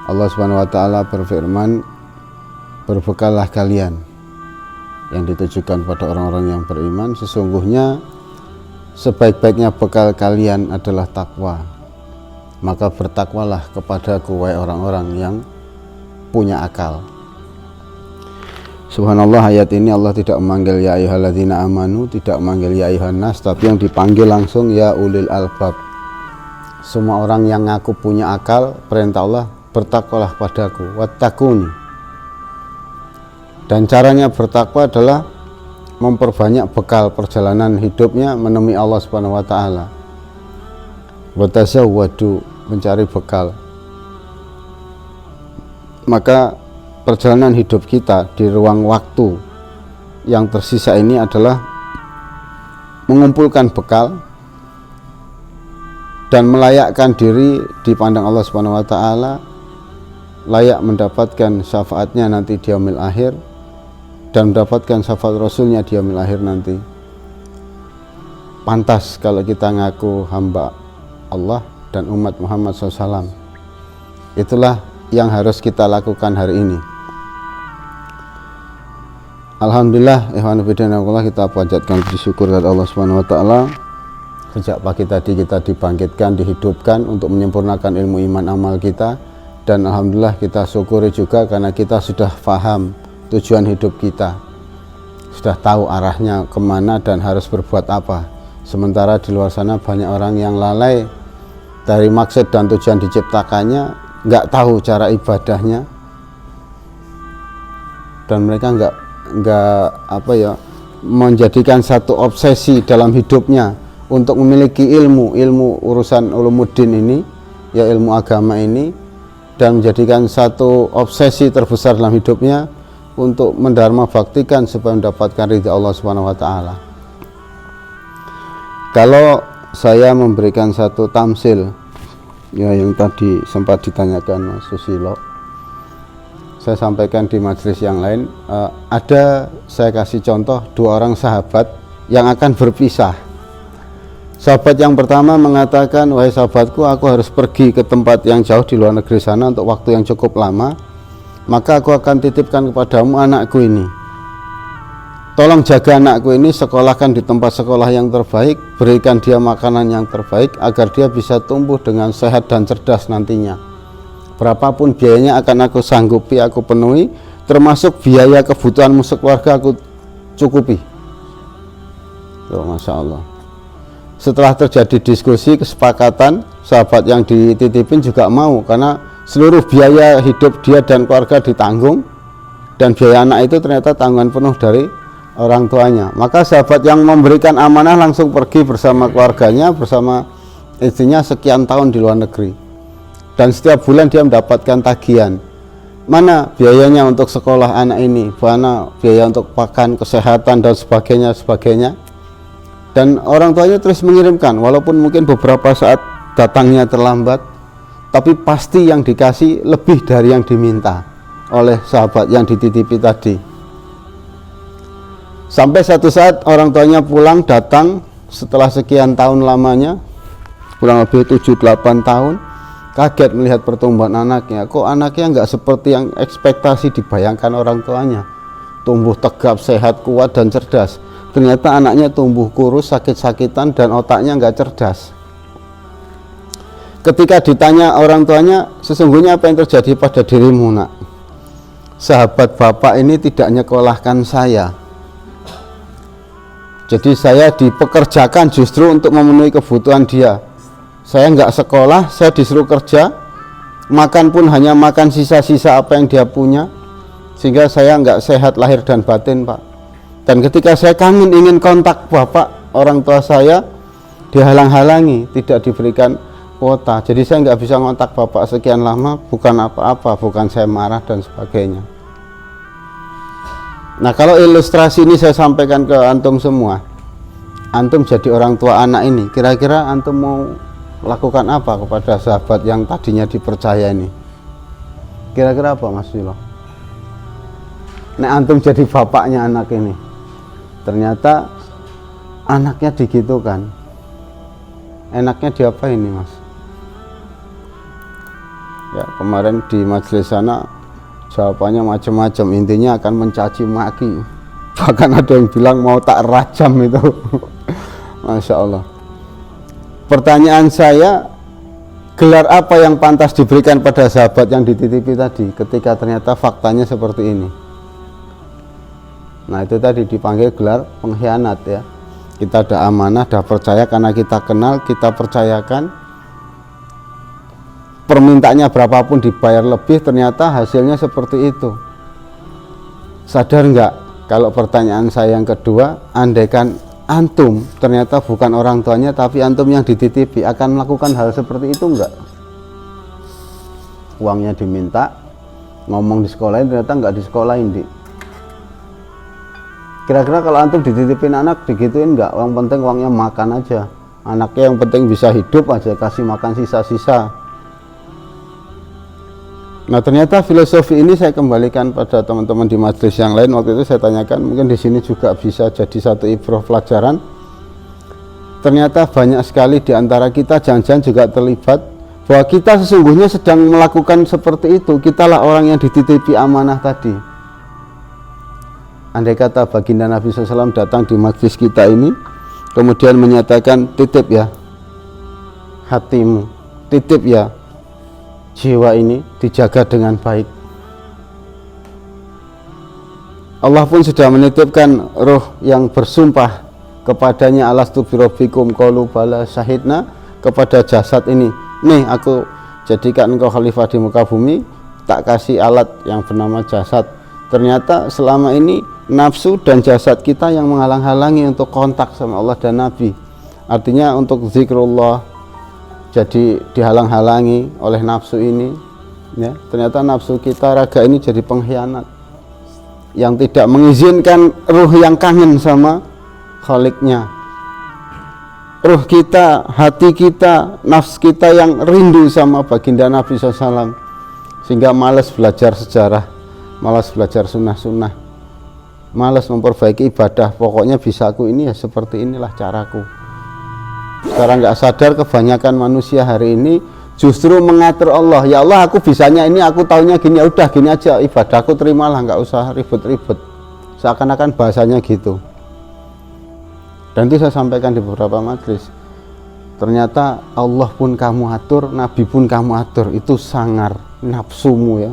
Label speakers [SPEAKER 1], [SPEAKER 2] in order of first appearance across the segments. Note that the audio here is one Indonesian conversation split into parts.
[SPEAKER 1] Allah Subhanahu wa taala berfirman, berbekallah kalian, yang ditujukan pada orang-orang yang beriman. Sesungguhnya sebaik-baiknya bekal kalian adalah takwa. Maka bertakwalah kepadaku, wahai orang-orang yang punya akal. Subhanallah, ayat ini Allah tidak memanggil ya ayyuhalladzina amanu, tidak memanggil ya ayyuhan nas, tapi yang dipanggil langsung ya ulil albab. Semua orang yang ngaku punya akal, perintah Allah, bertakwalah padaku, wattaquni. Dan caranya bertakwa adalah memperbanyak bekal perjalanan hidupnya menemui Allah Subhanahu wa taala. Wa tazawwadu, mencari bekal. Maka perjalanan hidup kita di ruang waktu yang tersisa ini adalah mengumpulkan bekal dan melayakkan diri di pandang Allah Subhanahu wa taala, layak mendapatkan syafaatnya nanti di yaumil akhir dan mendapatkan syafaat Rasulnya di yaumil akhir nanti. Pantas kalau kita ngaku hamba Allah dan umat Muhammad SAW. Itulah yang harus kita lakukan hari ini. Alhamdulillah, kita panjatkan bersyukur kepada Allah Subhanahu wa taala. Sejak pagi tadi kita dibangkitkan, dihidupkan untuk menyempurnakan ilmu iman amal kita, dan alhamdulillah kita syukuri juga karena kita sudah paham tujuan hidup kita, sudah tahu arahnya kemana dan harus berbuat apa. Sementara di luar sana banyak orang yang lalai dari maksud dan tujuan diciptakannya, nggak tahu cara ibadahnya, dan mereka nggak menjadikan satu obsesi dalam hidupnya untuk memiliki ilmu urusan ulumuddin ini, ya ilmu agama ini, dan menjadikan satu obsesi terbesar dalam hidupnya untuk mendharma baktikan supaya mendapatkan ridha Allah Subhanahu wa taala. Kalau saya memberikan satu tamsil, ya yang tadi sempat ditanyakan Mas Susilo, saya sampaikan di majelis yang lain, saya kasih contoh dua orang sahabat yang akan berpisah. Sahabat yang pertama mengatakan, wahai sahabatku, aku harus pergi ke tempat yang jauh di luar negeri sana untuk waktu yang cukup lama, maka aku akan titipkan kepadamu anakku ini. Tolong jaga anakku ini, sekolahkan di tempat sekolah yang terbaik, berikan dia makanan yang terbaik agar dia bisa tumbuh dengan sehat dan cerdas nantinya. Berapapun biayanya akan aku sanggupi, aku penuhi, termasuk biaya kebutuhanmu sekeluarga aku cukupi. Masya Allah. Setelah terjadi diskusi, kesepakatan, sahabat yang dititipin juga mau, karena seluruh biaya hidup dia dan keluarga ditanggung, dan biaya anak itu ternyata tanggungan penuh dari orang tuanya. Maka sahabat yang memberikan amanah langsung pergi bersama keluarganya, bersama istrinya sekian tahun di luar negeri, dan setiap bulan dia mendapatkan tagihan. Mana biayanya untuk sekolah anak ini, mana biaya untuk pakan, kesehatan, dan sebagainya. Dan orang tuanya terus mengirimkan, walaupun mungkin beberapa saat datangnya terlambat, tapi pasti yang dikasih lebih dari yang diminta oleh sahabat yang dititipi tadi. Sampai satu saat orang tuanya pulang, datang setelah sekian tahun lamanya, kurang lebih 7-8 tahun, kaget melihat pertumbuhan anaknya. Kok anaknya nggak seperti yang ekspektasi dibayangkan orang tuanya, tumbuh tegap, sehat, kuat, dan cerdas. Ternyata anaknya tumbuh kurus, sakit-sakitan, dan otaknya nggak cerdas. Ketika ditanya orang tuanya, sesungguhnya apa yang terjadi pada dirimu, nak? Sahabat bapak ini tidak nyekolahkan saya. Jadi saya dipekerjakan justru untuk memenuhi kebutuhan dia. Saya nggak sekolah, saya disuruh kerja, makan pun hanya makan sisa-sisa apa yang dia punya, sehingga saya nggak sehat lahir dan batin, Pak. Dan ketika saya kangen ingin kontak bapak, orang tua saya dihalang-halangi, tidak diberikan kuota. Jadi saya nggak bisa kontak bapak sekian lama, bukan apa-apa, bukan saya marah dan sebagainya. Nah, kalau ilustrasi ini saya sampaikan ke antum semua, antum jadi orang tua anak ini, kira-kira antum mau lakukan apa kepada sahabat yang tadinya dipercaya ini? Kira-kira apa, Mas Wilo? Nah, antum jadi bapaknya anak ini, ternyata anaknya digitukan, enaknya diapain ini, Mas? Ya, kemarin di majelis sana jawabannya macam-macam, intinya akan mencaci maki, bahkan ada yang bilang mau tak rajam itu. Masya Allah. Pertanyaan saya, gelar apa yang pantas diberikan pada sahabat yang dititipi tadi ketika ternyata faktanya seperti ini? Nah, itu tadi dipanggil gelar pengkhianat ya. Kita ada amanah, ada percaya karena kita kenal, kita percayakan, permintaannya berapapun dibayar lebih, ternyata hasilnya seperti itu. Sadar nggak kalau pertanyaan saya yang kedua, andaikan antum ternyata bukan orang tuanya tapi antum yang dititipi, akan melakukan hal seperti itu enggak? Uangnya diminta, ngomong di sekolahin, ternyata enggak di sekolahin. Kira-kira kalau antum dititipin anak digituin enggak? Yang penting uangnya makan aja, anaknya yang penting bisa hidup aja, kasih makan sisa-sisa. Nah, ternyata filosofi ini saya kembalikan pada teman-teman di majelis yang lain. Waktu itu saya tanyakan, mungkin di sini juga bisa jadi satu ibrah pelajaran. Ternyata banyak sekali di antara kita jangan-jangan juga terlibat bahwa kita sesungguhnya sedang melakukan seperti itu. Kitalah orang yang dititipi amanah tadi. Andai kata baginda Nabi SAW datang di majelis kita ini, kemudian menyatakan, titip ya hatimu, titip ya jiwa ini, dijaga dengan baik. Allah pun sudah menitipkan roh yang bersumpah kepadanya, alastu birabbikum qalu bala syahidna, kepada jasad ini, nih aku jadikan engkau khalifah di muka bumi, tak kasih alat yang bernama jasad. Ternyata selama ini nafsu dan jasad kita yang menghalang-halangi untuk kontak sama Allah dan Nabi. Artinya untuk zikrullah jadi dihalang-halangi oleh nafsu ini ya. Ternyata nafsu kita, raga ini jadi pengkhianat yang tidak mengizinkan ruh yang kangen sama Khaliknya, ruh kita, hati kita, nafsu kita yang rindu sama baginda Nabi SAW, sehingga malas belajar sejarah, malas belajar sunnah-sunnah, malas memperbaiki ibadah. Pokoknya bisaku ini ya seperti inilah caraku. Sekarang nggak sadar kebanyakan manusia hari ini justru mengatur Allah. Ya Allah, aku bisanya ini, aku taunya gini, ya udah gini aja ibadahku, terimalah, nggak usah ribet-ribet. Seakan-akan bahasanya gitu. Dan itu saya sampaikan di beberapa majelis. Ternyata Allah pun kamu atur, Nabi pun kamu atur. Itu sangar nafsumu ya.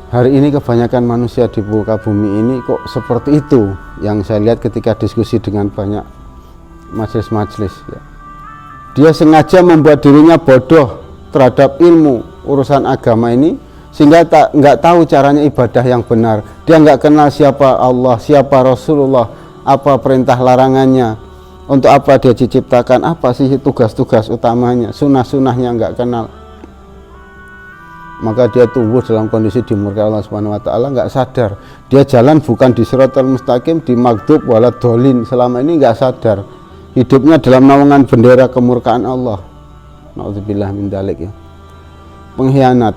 [SPEAKER 1] Hari ini kebanyakan manusia di muka bumi ini kok seperti itu. Yang saya lihat ketika diskusi dengan banyak majelis-majelis ya. Dia sengaja membuat dirinya bodoh terhadap ilmu urusan agama ini, sehingga nggak tahu caranya ibadah yang benar. Dia nggak kenal siapa Allah, siapa Rasulullah, apa perintah larangannya, untuk apa dia diciptakan, apa sih tugas-tugas utamanya, sunnah-sunnahnya nggak kenal. Maka dia tumbuh dalam kondisi dimurkai Allah Subhanahu wa taala, nggak sadar. Dia jalan bukan di siratal mustaqim, di maghdub walad dhalin, selama ini nggak sadar. Hidupnya dalam naungan bendera kemurkaan Allah. Nauzubillah min dzalik ya. Pengkhianat.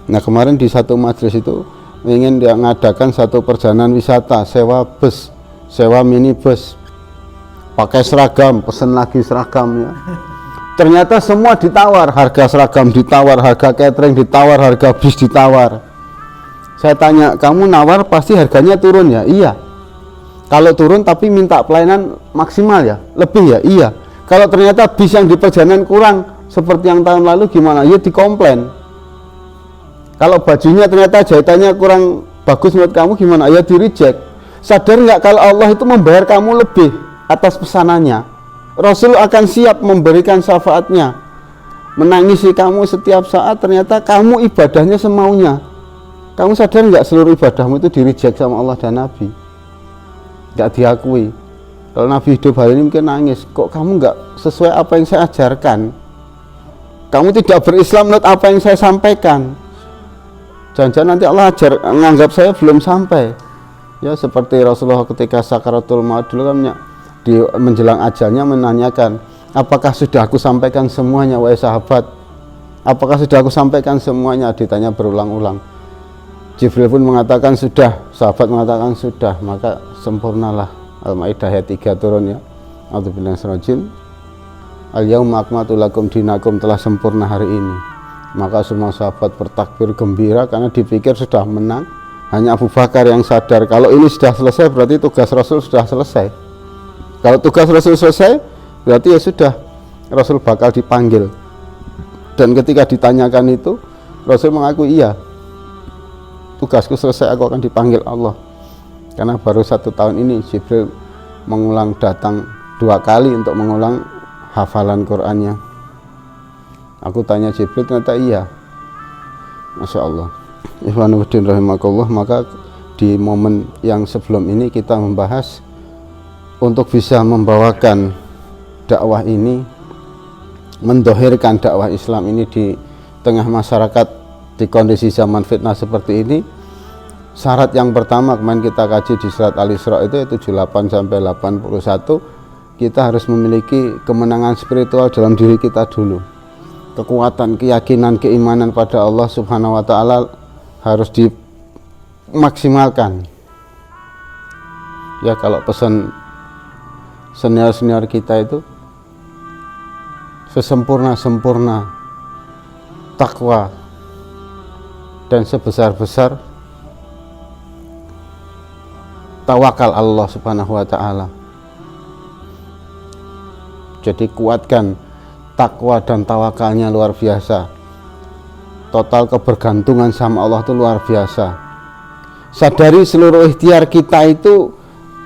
[SPEAKER 1] Nah, kemarin di satu majelis itu ingin dia ngadakan satu perjalanan wisata, sewa bus, sewa minibus, pakai seragam, pesen lagi seragam ya. Ternyata semua ditawar, harga seragam ditawar, harga catering ditawar, harga bis ditawar. Saya tanya, kamu nawar pasti harganya turun ya? Iya. Kalau turun tapi minta pelayanan maksimal ya? Lebih ya? Iya. Kalau ternyata bis yang di perjalanan kurang seperti yang tahun lalu gimana? Ya dikomplain. Kalau bajunya ternyata jahitannya kurang bagus menurut kamu gimana? Ya di reject. Sadar nggak kalau Allah itu membayar kamu lebih atas pesanannya? Rasul akan siap memberikan syafaatnya, menangisi kamu setiap saat. Ternyata kamu ibadahnya semaunya. Kamu sadar nggak seluruh ibadahmu itu di reject sama Allah dan Nabi? Nggak diakui. Kalau Nabi hidup hari ini mungkin nangis, kok kamu nggak sesuai apa yang saya ajarkan, kamu tidak berislam menurut apa yang saya sampaikan. Jangan-jangan nanti Allah ajar menganggap saya belum sampai ya, seperti Rasulullah ketika sakaratul maut dulu kan di menjelang ajalnya menanyakan, apakah sudah aku sampaikan semuanya wahai sahabat, apakah sudah aku sampaikan semuanya? Ditanya berulang-ulang. Jibril pun mengatakan sudah, sahabat mengatakan sudah, maka sempurnalah. Al-Maidah ayat 3 turun ya. A'udzubillahi minasyaitonir rajim. Al-yauma akmaltu lakum dinakum, telah sempurna hari ini. Maka semua sahabat bertakbir gembira karena dipikir sudah menang. Hanya Abu Bakar yang sadar kalau ini sudah selesai, berarti tugas Rasul sudah selesai. Kalau tugas Rasul selesai, berarti ya sudah, Rasul bakal dipanggil. Dan ketika ditanyakan itu, Rasul mengaku iya, tugasku selesai, aku akan dipanggil Allah. Karena baru 1 tahun ini Jibril mengulang datang 2 kali untuk mengulang hafalan Qur'annya. Aku tanya Jibril, ternyata iya. Masya Allah. Ikhwanuddin rahimakumullah. Maka di momen yang sebelum ini kita membahas untuk bisa membawakan dakwah ini, mendohirkan dakwah Islam ini di tengah masyarakat di kondisi zaman fitnah seperti ini. Syarat yang pertama kemarin kita kaji di surat Al-Isra itu 78 sampai 81, kita harus memiliki kemenangan spiritual dalam diri kita dulu. Kekuatan, keyakinan, keimanan pada Allah Subhanahu wa taala harus dimaksimalkan. Ya, kalau pesan senior-senior kita itu sesempurna-sempurna takwa dan sebesar-besar tawakal Allah Subhanahu wa taala. Jadi kuatkan takwa dan tawakalnya luar biasa. Total kebergantungan sama Allah itu luar biasa. Sadari seluruh ikhtiar kita itu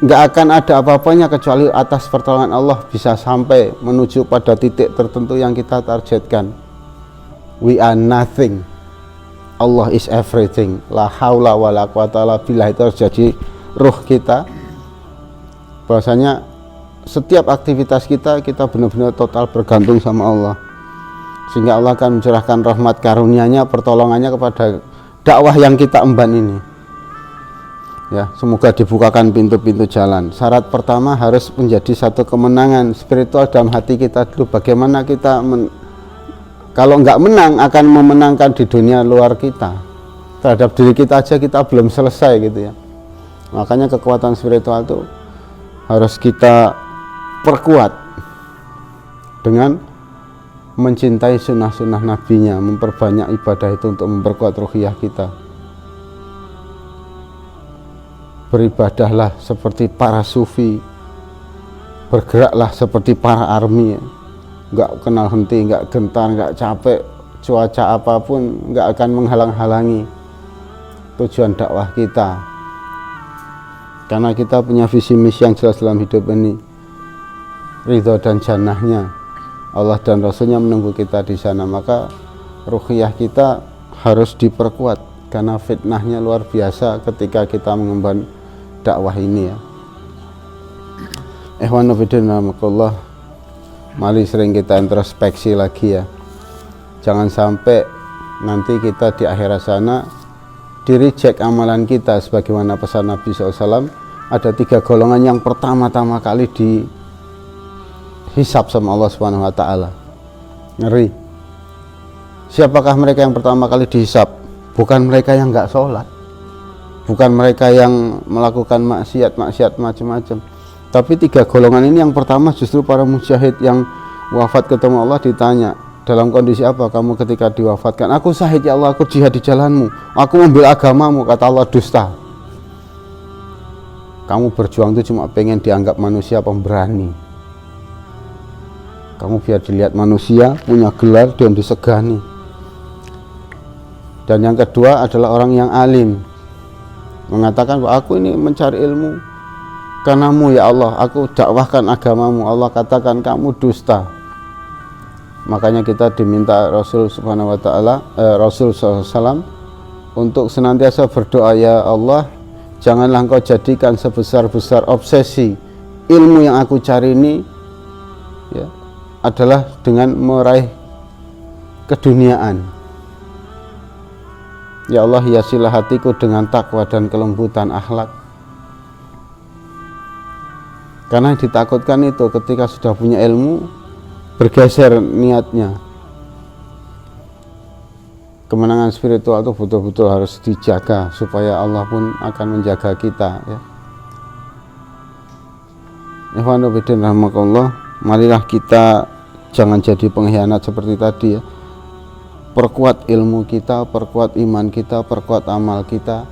[SPEAKER 1] nggak akan ada apa-apanya kecuali atas pertolongan Allah bisa sampai menuju pada titik tertentu yang kita targetkan. We are nothing, Allah is everything. La haula wala quwata illa billah, itu harus jadi ruh kita. Bahwasanya setiap aktivitas kita benar-benar total bergantung sama Allah, sehingga Allah akan mencurahkan rahmat karunia-Nya, pertolongannya kepada dakwah yang kita emban ini. Ya, semoga dibukakan pintu-pintu jalan. Syarat pertama harus menjadi satu kemenangan spiritual dalam hati kita dulu. Bagaimana kita kalau nggak menang akan memenangkan di dunia luar kita. Terhadap diri kita aja kita belum selesai gitu ya. Makanya kekuatan spiritual itu harus kita perkuat dengan mencintai sunnah-sunnah nabinya, memperbanyak ibadah itu untuk memperkuat ruhiyah kita. Beribadahlah seperti para sufi, bergeraklah seperti para army, nggak kenal henti, nggak gentar, nggak capek, cuaca apapun nggak akan menghalang-halangi tujuan dakwah kita, karena kita punya visi misi yang jelas dalam hidup ini. Ridho dan jannahnya Allah dan Rasulnya menunggu kita di sana. Maka ruhiyah kita harus diperkuat karena fitnahnya luar biasa ketika kita mengemban dakwah ini ya. Ikhwanu fillah, mari sering kita introspeksi lagi ya. Jangan sampai nanti kita di akhirat sana di-reject amalan kita, sebagaimana pesan Nabi SAW. Ada 3 golongan yang pertama-tama kali dihisab sama Allah Subhanahu wa taala. Ngeri. Siapakah mereka yang pertama kali dihisab? Bukan mereka yang nggak sholat, bukan mereka yang melakukan maksiat macam-macam, tapi 3 golongan ini yang pertama justru para mujahid yang wafat ketemu Allah. Ditanya, dalam kondisi apa kamu ketika diwafatkan? Aku syahid ya Allah, aku jihad di jalanmu, aku membela agamamu. Kata Allah, dusta. Kamu berjuang itu cuma pengen dianggap manusia pemberani. Kamu biar dilihat manusia, punya gelar dan disegani. Dan yang kedua adalah orang yang alim, mengatakan bahwa aku ini mencari ilmu karenamu ya Allah, aku dakwahkan agamamu. Allah katakan kamu dusta. Makanya kita diminta Rasul Subhanahu wa taala, Rasul SAW untuk senantiasa berdoa, ya Allah, janganlah engkau jadikan sebesar-besar obsesi ilmu yang aku cari ini ya, adalah dengan meraih keduniaan. Ya Allah, hiasilah hatiku dengan takwa dan kelembutan akhlak. Karena yang ditakutkan itu ketika sudah punya ilmu, bergeser niatnya. Kemenangan spiritual itu betul-betul harus dijaga supaya Allah pun akan menjaga kita ya. Ikhwanu fillah rahimakumullah, marilah kita jangan jadi pengkhianat seperti tadi ya. perkuat ilmu kita, perkuat iman kita, perkuat amal kita,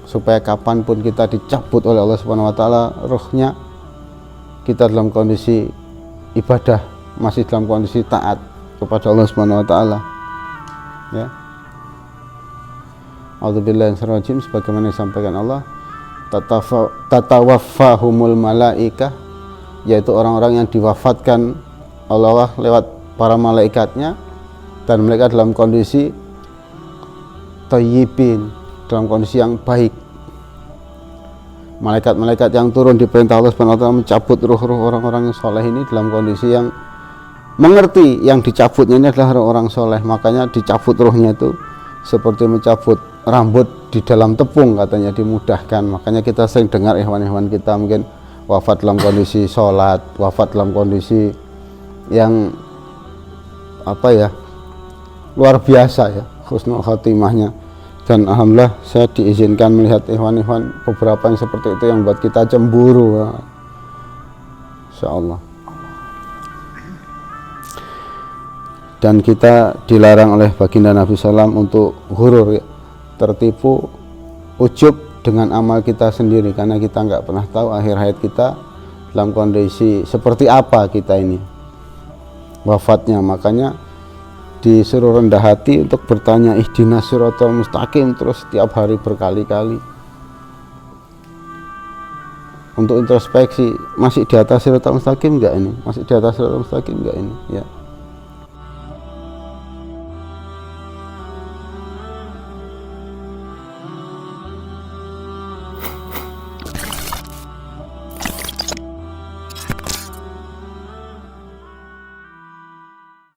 [SPEAKER 1] supaya kapanpun kita dicabut oleh Allah Subhanahu wa Ta'ala rohnya, kita dalam kondisi ibadah, masih dalam kondisi taat kepada Allah Subhanahu wa Ta'ala. Ya. A'udzubillahi minasyaitonir rajim, sebagaimana disampaikan Allah, tatawaffahumul malaikah, yaitu orang-orang yang diwafatkan Allah lewat para malaikatnya, dan mereka dalam kondisi thayyibin, dalam kondisi yang baik. Malaikat-malaikat yang turun diperintah Allah Subhanahu wa Ta'ala mencabut ruh-ruh orang-orang yang soleh ini dalam kondisi yang mengerti yang dicabutnya ini adalah orang soleh. Makanya dicabut ruhnya itu seperti mencabut rambut di dalam tepung, katanya dimudahkan. Makanya kita sering dengar ikhwan-ikhwan kita mungkin wafat dalam kondisi sholat, wafat dalam kondisi yang luar biasa ya, husnul khotimahnya. Dan alhamdulillah saya diizinkan melihat ikhwan-ikhwan beberapa yang seperti itu yang buat kita cemburu ya. Insyaallah. Dan kita dilarang oleh baginda Nabi SAW untuk ghurur ya, tertipu, ujub dengan amal kita sendiri, karena kita nggak pernah tahu akhir hayat kita dalam kondisi seperti apa kita ini wafatnya. Makanya disuruh rendah hati untuk bertanya ihdinas siratal mustaqim terus setiap hari berkali-kali, untuk introspeksi, masih di atas siratal mustaqim enggak ini, masih di atas siratal mustaqim enggak ini ya.